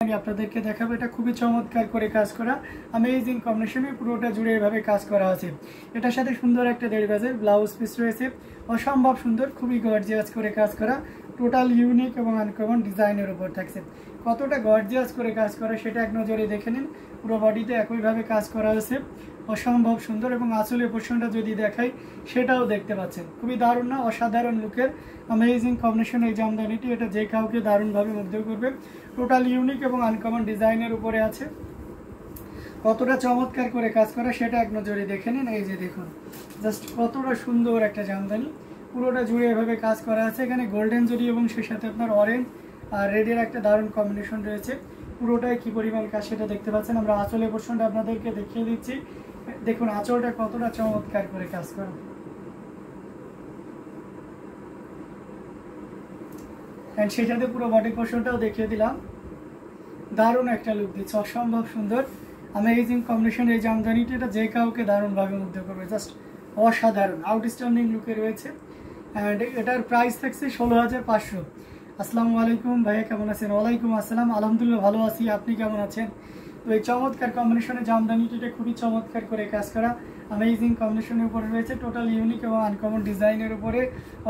আমি আপনাদেরকে দেখাবো। এটা খুবই চমৎকার করে কাজ করা, অ্যামেজিং কম্বিনেশনে পুরোটা জুড়ে এভাবে কাজ করা আছে। এটার সাথে সুন্দর একটা 1.5 গজের ব্লাউজ পিস রয়েছে, অসম্ভব সুন্দর, খুবই গর্জিয়াস করে কাজ করা, টোটাল ইউনিক এবং আনকমন ডিজাইনের উপর থাকছে। কতটা গর্জিয়াস করে কাজ করা সেটা এক নজরে দেখে নিন। পুরো বডিতে একইভাবে কাজ করা আছে, অসম্ভব সুন্দর। এবং আসলে পোর্শনটা যদি দেখাই সেটাও দেখতে পাচ্ছেন, খুবই দারুণ না, অসাধারণ লুকের অ্যামেজিং কম্বিনেশন এই জামদানিটি। এটা যে কাউকে দারুণভাবে মুগ্ধ করবে, টোটাল ইউনিক এবং আনকমন ডিজাইনের উপরে আছে। কতটা চমৎকার করে কাজ করা সেটা এক নজরে দেখে নিন। এই যে দেখুন, জাস্ট কতটা সুন্দর একটা জামদানি, পুরোটা জুড়ে এভাবে কাজ করা আছে। এখানে গোল্ডেন জরি এবং সেই সাথে আপনার অরেঞ্জ আর রেডের একটা দারুণ কম্বিনেশন রয়েছে। পুরোটাই কি পরিমাণ কাজ সেটা দেখতে পাচ্ছেন। আমরা আঁচলের পোর্শনটা আপনাদেরকে দেখিয়ে দিচ্ছি। দেখুন আঁচলটা কতটা চমৎকার করে কাজ করা, অ্যান্ড সেই সাথে পুরো বডি পোর্শনটাও দেখিয়ে দিলাম। দারুণ একটা লুক দিচ্ছে, অসম্ভব সুন্দর অ্যামেজিং কম্বিনেশন এই জামদানিটি। এটা যে কাউকে দারুণভাবে মুগ্ধ করবে, জাস্ট অসাধারণ আউটস্ট্যান্ডিং লুকে রয়েছে। অ্যান্ড এটার প্রাইস থাকছে 16,500। আসসালামু আলাইকুম ভাইয়া, কেমন আছেন? ওয়ালাইকুম আসসালাম, আলহামদুলিল্লাহ ভালো আছি, আপনি কেমন আছেন? তো এই চমৎকার কম্বিনেশনের জামদানিটিটা খুবই চমৎকার করে কাজ করা, অ্যামেজিং কম্বিনেশনের উপরে রয়েছে, টোটাল ইউনিক এবং আনকমন ডিজাইনের উপরে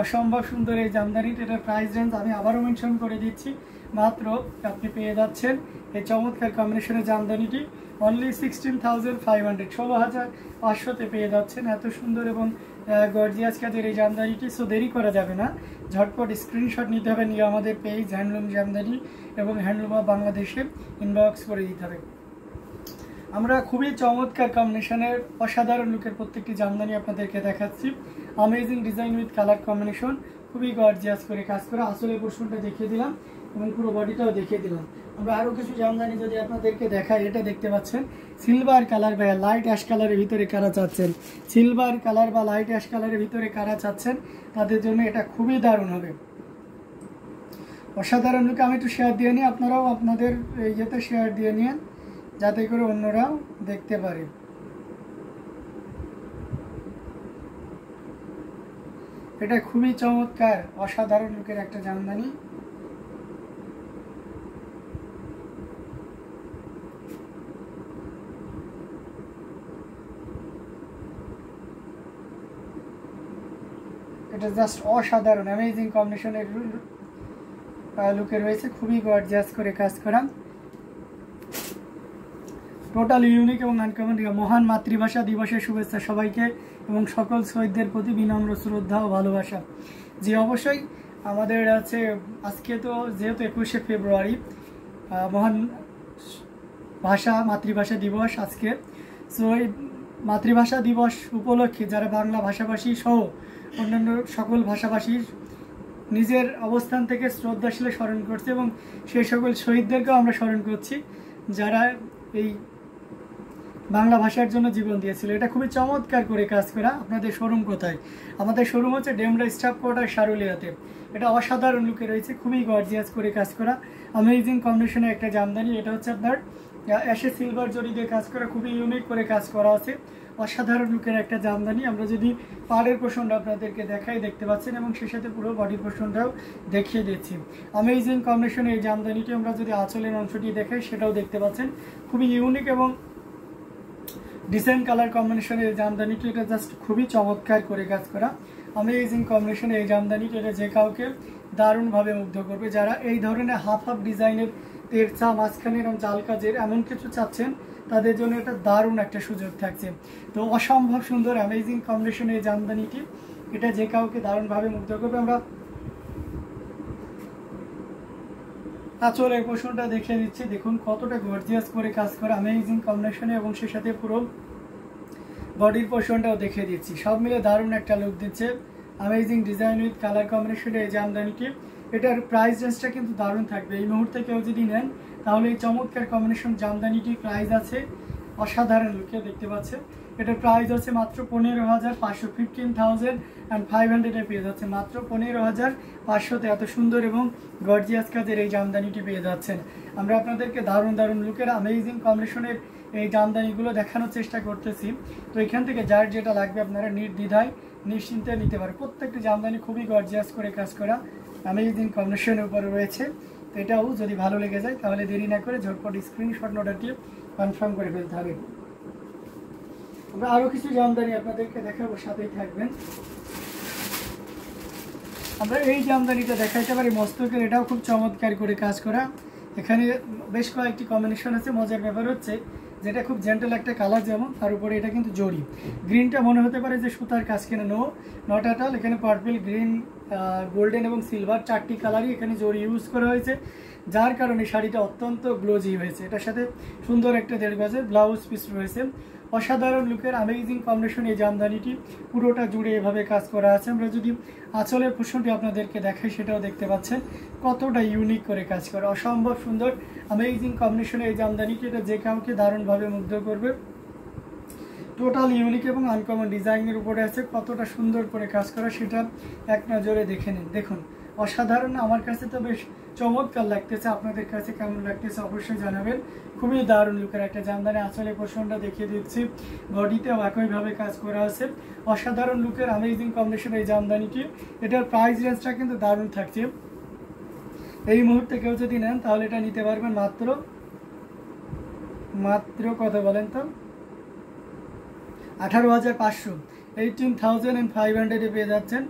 অসম্ভব সুন্দর এই জামদানিটি। এটার প্রাইস রেঞ্জ আমি আবারও মেনশন করে দিচ্ছি, মাত্র আপনি পেয়ে যাচ্ছেন এই চমৎকার কম্বিনেশনের জামদানিটি অনলি 16,500, 16,500-তে পেয়ে যাচ্ছেন। এত সুন্দর এবং গর্জিয়াস কাজের এই জামদানিটি। সো দেরি করা যাবে না, ঝটপট স্ক্রিনশট নিতে হবে, নিয়ে আমাদের পেজ হ্যান্ডলুম জামদানি এবং হ্যান্ডলুম অফ বাংলাদেশে ইনবক্স করে দিতে হবে। আমরা খুবই চমৎকার কম্বিনেশনের অসাধারণ লুকের প্রত্যেকটি জামদানি আপনাদেরকে দেখাচ্ছি। Amazing design with colour combination, খুবই গর্জিয়াস করে কাজ করা। আসলে পোর্শনটা দেখিয়ে দিলাম এবং পুরো বডিটাও দেখিয়ে দিলাম। আমরা আরও কিছু জামদানি যদি আপনাদেরকে দেখাই, এটা দেখতে পাচ্ছেন সিলভার কালার বা লাইট অ্যাশ কালারের ভিতরে কারা চাচ্ছেন, সিলভার কালার বা লাইট অ্যাশ কালারের ভিতরে কারা চাচ্ছেন, তাদের জন্য এটা খুবই দারুণ হবে, অসাধারণ লুকে। আমি একটু শেয়ার দিয়ে নিই, আপনারাও আপনাদের ইয়েতে শেয়ার দিয়ে নিন যাতে করে অন্যরাও দেখতে পারে। এটা খুবই চমৎকার অসাধারণ লুকের একটা জামদানি। এটা জাস্ট অসাধারণ অ্যামেজিং কম্বিনেশনের লুকে রয়েছে, খুবই গর্জিয়াস করে কাজ করা, টোটাল ইউনিক এবং আনকমন। মহান মাতৃভাষা দিবসের শুভেচ্ছা সবাইকে এবং সকল শহীদদের প্রতি বিনম্র শ্রদ্ধা ও ভালোবাসা। যে অবশ্যই আমাদের আছে আজকে তো যেহেতু 21শে ফেব্রুয়ারি মহান ভাষা মাতৃভাষা দিবস আজকে। সো এই মাতৃভাষা দিবস উপলক্ষে যারা বাংলা ভাষাভাষী সহ অন্যান্য সকল ভাষাভাষীর নিজের অবস্থান থেকে শ্রদ্ধাশীলে স্মরণ করছে এবং সেই সকল শহীদদেরকেও আমরা স্মরণ করছি যারা এই বাংলা ভাষার জন্য জীবন দিয়েছিল। এটা খুবই চমৎকার করে কাজ করা। আপনাদের শোরুম কোথায়? আমাদের শোরুম হচ্ছে ডেমরা স্টাফ কোয়ার্টার সারুলিয়াতে। এটা অসাধারণ লুকে রয়েছে, খুবই গর্জিয়াস করে কাজ করা, অ্যামেজিং কম্বিনেশনের একটা জামদানি। এটা হচ্ছে আপনার অ্যাশে সিলভার জরি দিয়ে কাজ করা, খুবই ইউনিক করে কাজ করা আছে, অসাধারণ লুকের একটা জামদানি। আমরা যদি পাড়ের পোর্শনটা আপনাদেরকে দেখাই, দেখতে পাচ্ছেন, এবং সেই সাথে পুরো বডির পোর্শনটাও দেখিয়ে দিচ্ছি। অ্যামেজিং কম্বিনেশনের এই জামদানিটি আমরা যদি আঁচলের অংশটি দেখাই সেটাও দেখতে পাচ্ছেন, খুবই ইউনিক এবং ডিসেন্ট কালার কম্বিনেশনের এই জামদানিটি। এটা জাস্ট খুবই চমৎকার করে কাজ করা, অ্যামেজিং কম্বিনেশনের এই জামদানিটি। এটা যে কাউকে দারুণভাবে মুগ্ধ করবে। যারা এই ধরনের হাফ হাফ ডিজাইনের তেরচা মাঝখানে এবং জাল কাজের এমন কিছু চাচ্ছেন, তাদের জন্য এটা দারুণ একটা সুযোগ থাকছে। তো অসম্ভব সুন্দর অ্যামেজিং কম্বিনেশনের এই জামদানিটি, এটা যে কাউকে দারুণভাবে মুগ্ধ করবে। আমরা আঁচলের পোর্শনটা দেখিয়ে দিচ্ছি, দেখুন কতটা গর্জিয়াস করে কাজ করা, অ্যামেজিং কম্বিনেশনে, এবং সেই সাথে পুরো বডির পোর্শনটাও দেখিয়ে দিচ্ছি। সব মিলে দারুণ একটা লুক দিচ্ছে, অ্যামেজিং ডিজাইন উইথ কালার কম্বিনেশনের এই জামদানিটি। এটার প্রাইস রেঞ্জটা কিন্তু দারুণ থাকবে। এই মুহূর্তে কেউ যদি নেন তাহলে এই চমৎকার কম্বিনেশন জামদানিটির প্রাইস আছে অসাধারণ লুকে, দেখতে পাচ্ছেন। এটার প্রাইস আছে মাত্র 15,500, 15,500 পেয়ে যাচ্ছে, মাত্র 15,500-তে এত সুন্দর এবং গর্জিয়াস কাজের এই জামদানিটি পেয়ে যাচ্ছেন। আমরা আপনাদেরকে দারুণ দারুণ লুকের অ্যামেজিং কম্বিনেশনের এই জামদানিগুলো দেখানোর চেষ্টা করতেছি। তো এখান থেকে যার যেটা লাগবে আপনারা নির্দ্বিধায় নিশ্চিন্তে নিতে পারেন। প্রত্যেকটি জামদানি খুবই গর্জিয়াস করে কাজ করা, অ্যামেজিং কম্বিনেশনের উপরে রয়েছে। এটাও যদি ভালো লেগে যায় তাহলে দেরি না করে ঝটপট স্ক্রিনশট অর্ডারটি কনফার্ম করে ফেলতে হবে। আমরা আরও কিছু জামদানি আপনাদেরকে দেখাবো, সাথেই থাকবেন। আমরা এই জামদানিটা দেখাইতে পারি মস্তকের, এটাও খুব চমৎকার করে কাজ করা। এখানে বেশ কয়েকটি কম্বিনেশন আছে। মজার ব্যাপার হচ্ছে যেটা খুব জেন্টাল একটা কালার, যেমন তার উপরে এটা কিন্তু জরি। গ্রিনটা মনে হতে পারে যে সুতার কাজ কিনা, নো, নট অ্যাট অল। এখানে পার্পল, গ্রিন, গোল্ডেন এবং সিলভার 4টি কালারই এখানে জরি ইউজ করা হয়েছে, যার কারণে শাড়িটা অত্যন্ত গ্লোজি হয়েছে। এটার সাথে সুন্দর একটা 1.5 গজের ব্লাউজ পিস রয়েছে। অসাধারণ লুকের অ্যামেজিং কম্বিনেশন এই জামদানিটি, পুরোটা জুড়ে এভাবে কাজ করা আছে। আমরা যদি আঁচলের পোর্শনটি আপনাদেরকে দেখাই সেটাও দেখতে পাচ্ছেন কতটা ইউনিক করে কাজ করে। অসম্ভব সুন্দর অ্যামেজিং কম্বিনেশনে এই জামদানিটি, এটা যে কাউকে দারুণভাবে মুগ্ধ করবে। টোটাল ইউনিক এবং আনকমন ডিজাইনের উপরে আছে। কতটা সুন্দর করে কাজ করা সেটা এক নজরে দেখে নিন। দেখুন, অসাধারণ। আমার কাছে তো বেশ চমৎকার লাগতেছে, আপনাদের কাছে কেমন লাগতেছে অবশ্যই জানাবেন। খুবই দারুণ লুকের একটা জামদানি। আঁচলে পোর্শনটা দেখিয়ে দিচ্ছি, বডিতেও একইভাবে কাজ করা আছে। অসাধারণ লুকের অ্যামেজিং কম্বিনেশন এই জামদানিটি। এটার প্রাইস রেঞ্জটা কিন্তু দারুণ থাকছে। এই মুহূর্তে কেউ যদি নেন তাহলে এটা নিতে পারবেন মাত্র কত বলেন তো, 18,500, 18,500 পেয়ে যাচ্ছেন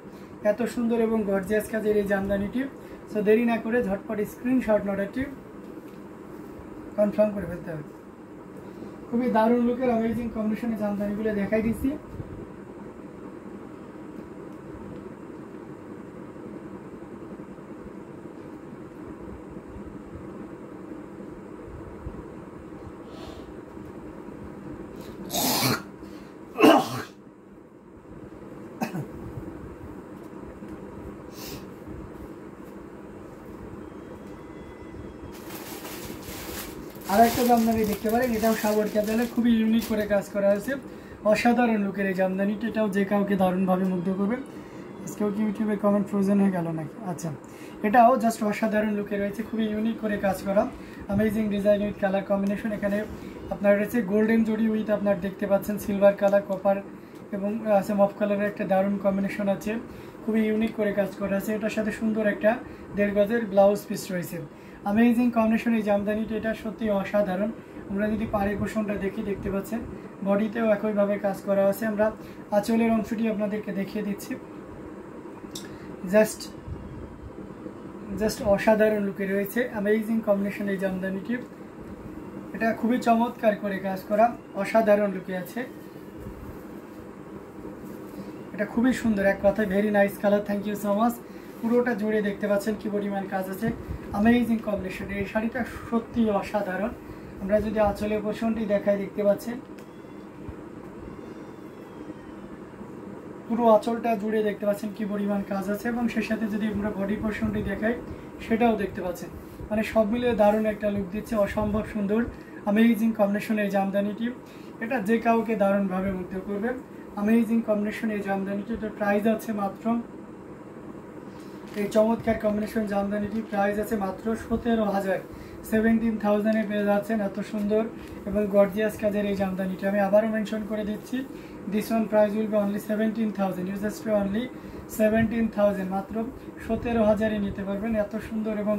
এত সুন্দর এবং গর্জিয়াস কাজের এই জামদানিটি। সো দেরি না করে ঝটপট স্ক্রিনশট অর্ডারটি কনফার্ম করে ফেলতে হবে। খুবই দারুণ লুকের অ্যামেজিং কম্বিনেশনে জামদানিগুলো দেখাই দিচ্ছি। আর একটা জামদানি দেখতে পারেন, এটাও সাগর ক্যাপেলে খুবই ইউনিক করে কাজ করা হয়েছে। অসাধারণ লুকের এই জামদানিটি, এটাও যে কাউকে দারুণভাবে মুগ্ধ করবে। আজকেও কি ইউটিউবে কমেন্ট ফ্রোজেন হয়ে গেল নাকি? আচ্ছা, এটাও জাস্ট অসাধারণ লুকে রয়েছে, খুবই ইউনিক করে কাজ করা। Amazing design with colour combination. এখানে আপনার রয়েছে গোল্ডেন জড়ি উইথ আপনার দেখতে পাচ্ছেন সিলভার কালার, কপার এবং আছে মফ কালারের একটা দারুণ কম্বিনেশন আছে। খুবই ইউনিক করে কাজ করা আছে। এটার সাথে সুন্দর একটা 1.5 গজের ব্লাউজ পিস রয়েছে। অ্যামেজিং কম্বিনেশন এই জামদানিটি, এটা সত্যি অসাধারণ। আমরা যদি পাড়ের পোর্শনটা দেখতে পাচ্ছেন বডিতেও একইভাবে কাজ করা আছে। আমরা আঁচলের অংশটি আপনাদেরকে দেখিয়ে দিচ্ছি। জাস্ট অসাধারণ লুকে রয়েছে অ্যামেজিং কম্বিনেশন এই জামদানিটি। এটা খুবই চমৎকার করে কাজ করা, অসাধারণ লুকে আছে। এটা খুবই সুন্দর, এক কথায় very nice colour. Thank you so much. পুরোটা জুড়ে দেখতে পাচ্ছেন কি পরিমাণ কাজ আছে। অ্যামেজিং কম্বিনেশন, এই শাড়িটা সত্যি অসাধারণ। আমরা যদি আঁচলের পোর্শনটি দেখাই দেখতে পাচ্ছেন পুরো আঁচলটা জুড়ে দেখতে পাচ্ছেন কি পরিমাণ কাজ আছে, এবং সেই সাথে যদি আমরা বডি পোর্শনটি দেখাই সেটাও দেখতে পাচ্ছেন। মানে সব মিলিয়ে দারুণ একটা লুক দিচ্ছে। অসম্ভব সুন্দর অ্যামেজিং কম্বিনেশন এই জামদানিটি, এটা যে কাউকে দারুণভাবে মুগ্ধ করবে। অ্যামেজিং কম্বিনেশন এই জামদানিটি, এটার প্রাইস আছে মাত্র, এই চমৎকার কম্বিনেশন জামদানিটি প্রাইস আছে মাত্র 17,000, 17,000-এ পেয়ে যাচ্ছেন এত সুন্দর এবং গর্জিয়াস কাজের এই জামদানিটি। আমি আবারও মেনশন করে দিচ্ছি, this one price will be only 17,000, you just pay only 17,000, মাত্র 17,000-এ নিতে পারবেন এত সুন্দর এবং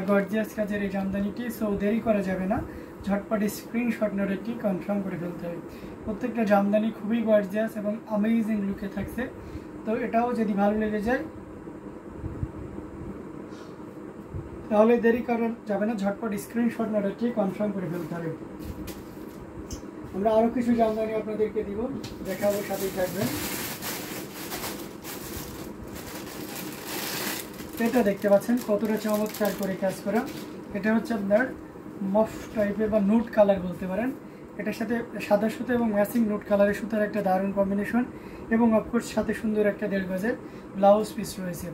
গর্জিয়াস কাজের এই জামদানিটি। সো দেরি করা যাবে না, ঝটপট স্ক্রিনশট নোটটি কনফার্ম করে ফেলতে হবে। প্রত্যেকটা জামদানি খুবই গর্জিয়াস এবং অ্যামেজিং লুকে থাকছে। তো এটাও যদি ভালো লেগে যায় তাহলে দেরি করা যাবে না, ঝটপট স্ক্রিনশট নোটটি কনফার্ম করে ফেলতে হবে। আমরা আরও কিছু জামদানি আপনাদেরকে দিব, দেখাবো, সাথেই থাকবেন। এটা দেখতে পাচ্ছেন কতটা চমৎকার করে কাজ করা। এটা হচ্ছে আপনার মফ টাইপের বা নুট কালার বলতে পারেন। এটার সাথে সাদা সুতো এবং ম্যাচিং নুট কালারের সুতার একটা দারুণ কম্বিনেশন, এবং অফকোর্স সাথে সুন্দর একটা 1.5 গজের ব্লাউজ পিস রয়েছে।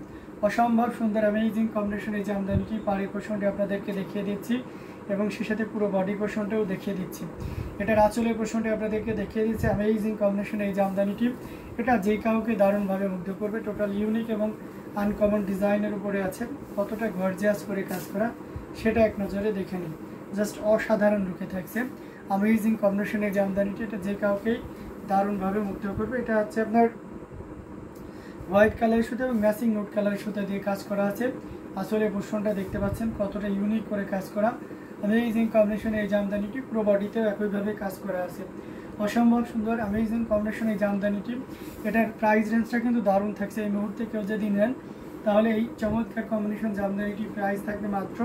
অসম্ভব সুন্দর অ্যামেজিং কম্বিনেশন এই জামদানিটি। পাড়ি পোর্শনটি আপনাদেরকে দেখিয়ে দিচ্ছি এবং সে সাথে পুরো বডি পোর্শনটাও দেখিয়ে দিচ্ছি। এটার আঁচলের পোর্শনটি আপনাদেরকে দেখিয়ে দিচ্ছি। অ্যামেজিং কম্বিনেশন এই জামদানিটি, এটা যে কাউকে দারুণভাবে মুগ্ধ করবে। টোটাল ইউনিক এবং আনকমন ডিজাইনের উপরে আছে। কতটা গর্জিয়াস করে কাজ করা সেটা এক নজরে দেখে নিন। জাস্ট অসাধারণ লুকে থাকছে অ্যামেজিং কম্বিনেশন এই জামদানিটি, এটা যে কাউকেই দারুণভাবে মুগ্ধ করবে। এটা হচ্ছে আপনার হোয়াইট কালারের সুতো এবং ম্যাচিং নোট কালারের সুতো দিয়ে কাজ করা আছে। আসলে পোর্শনটা দেখতে পাচ্ছেন কতটা ইউনিক করে কাজ করা, অ্যামেজিং কম্বিনেশনে এই জামদানিটি পুরো বডিতেও একইভাবে কাজ করা আছে। অসম্ভব সুন্দর অ্যামেজিং কম্বিনেশন এই জামদানিটি। এটার প্রাইস রেঞ্জটা কিন্তু দারুণ থাকছে। এই মুহূর্তে কেউ যদি নেন তাহলে এই চমৎকার কম্বিনেশন জামদানিটির প্রাইস থাকবে মাত্র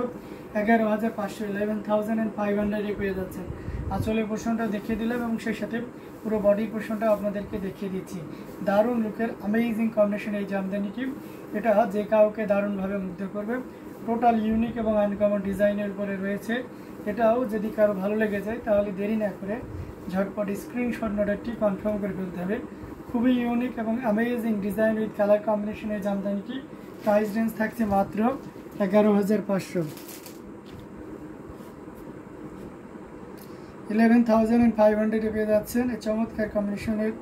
11,500, 11,500 পেয়ে যাচ্ছেন। আঁচলের পোর্শনটা দেখিয়ে দিলাম এবং সেই সাথে পুরো বডি পোর্শনটা আপনাদেরকে দেখিয়ে দিচ্ছি। দারুণ লুকের অ্যামেজিং কম্বিনেশন এই জামদানিটি, এটা যে কাউকে দারুণভাবে মুগ্ধ করবে। টোটাল ইউনিক এবং আনকমন ডিজাইনের উপরে রয়েছে। এটাও যদি কারো ভালো লেগে যায় তাহলে দেরি না করে ঝটপট স্ক্রিনশট অর্ডারটি কনফার্ম করে ফেলতে হবে। খুবই ইউনিক এবং অ্যামেজিং ডিজাইন উইথ কালার কম্বিনেশনের জামদানিটি প্রাইস রেঞ্জ থাকছে মাত্র 11,500, 11,500 পেয়ে যাচ্ছেন এই চমৎকার কম্বিনেশনের